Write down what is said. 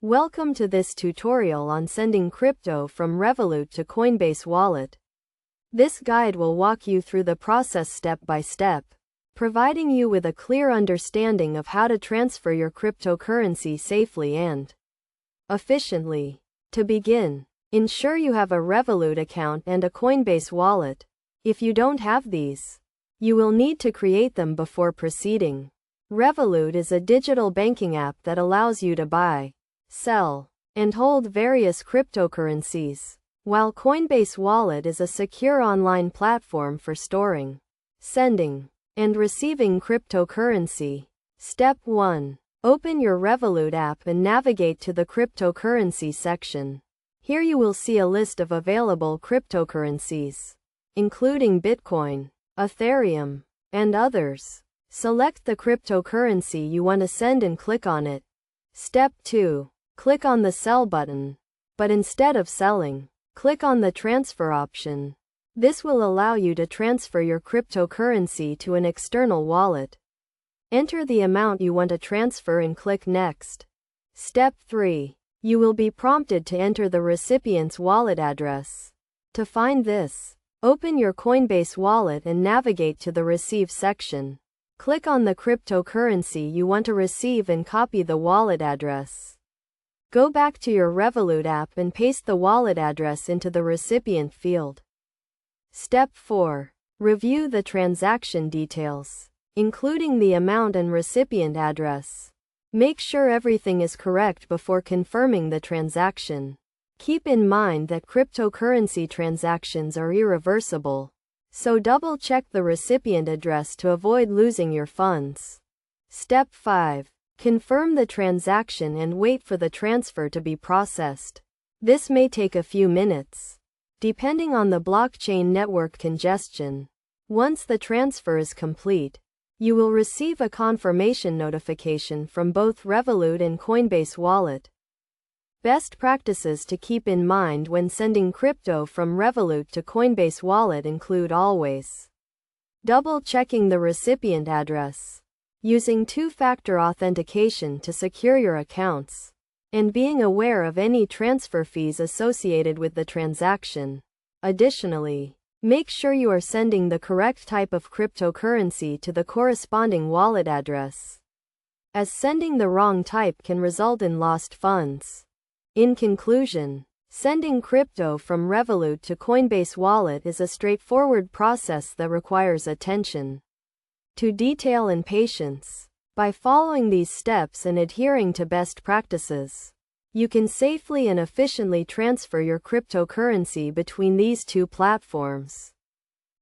Welcome to this tutorial on sending crypto from Revolut to Coinbase wallet. This guide will walk you through the process step by step, providing you with a clear understanding of how to transfer your cryptocurrency safely and efficiently. To begin, ensure you have a Revolut account and a Coinbase wallet. If you don't have these, you will need to create them before proceeding. Revolut is a digital banking app that allows you to buy, sell, and hold various cryptocurrencies, while Coinbase Wallet is a secure online platform for storing, sending, and receiving cryptocurrency. Step 1. Open your Revolut app and navigate to the cryptocurrency section. Here you will see a list of available cryptocurrencies, including Bitcoin, Ethereum, and others. Select the cryptocurrency you want to send and click on it. Step 2. Click on the Sell button. But instead of selling, click on the Transfer option. This will allow you to transfer your cryptocurrency to an external wallet. Enter the amount you want to transfer and click Next. Step 3. You will be prompted to enter the recipient's wallet address. To find this, open your Coinbase wallet and navigate to the Receive section. Click on the cryptocurrency you want to receive and copy the wallet address. Go back to your Revolut app and paste the wallet address into the recipient field. Step 4. Review the transaction details, including the amount and recipient address. Make sure everything is correct before confirming the transaction. Keep in mind that cryptocurrency transactions are irreversible, so double-check the recipient address to avoid losing your funds. Step 5. Confirm the transaction and wait for the transfer to be processed. This may take a few minutes, depending on the blockchain network congestion. Once the transfer is complete, you will receive a confirmation notification from both Revolut and Coinbase Wallet. Best practices to keep in mind when sending crypto from Revolut to Coinbase Wallet include always double-checking the recipient address, using two-factor authentication to secure your accounts, and being aware of any transfer fees associated with the transaction. Additionally, make sure you are sending the correct type of cryptocurrency to the corresponding wallet address, as sending the wrong type can result in lost funds. In conclusion, sending crypto from Revolut to Coinbase Wallet is a straightforward process that requires attention to detail and patience. By following these steps and adhering to best practices, you can safely and efficiently transfer your cryptocurrency between these two platforms.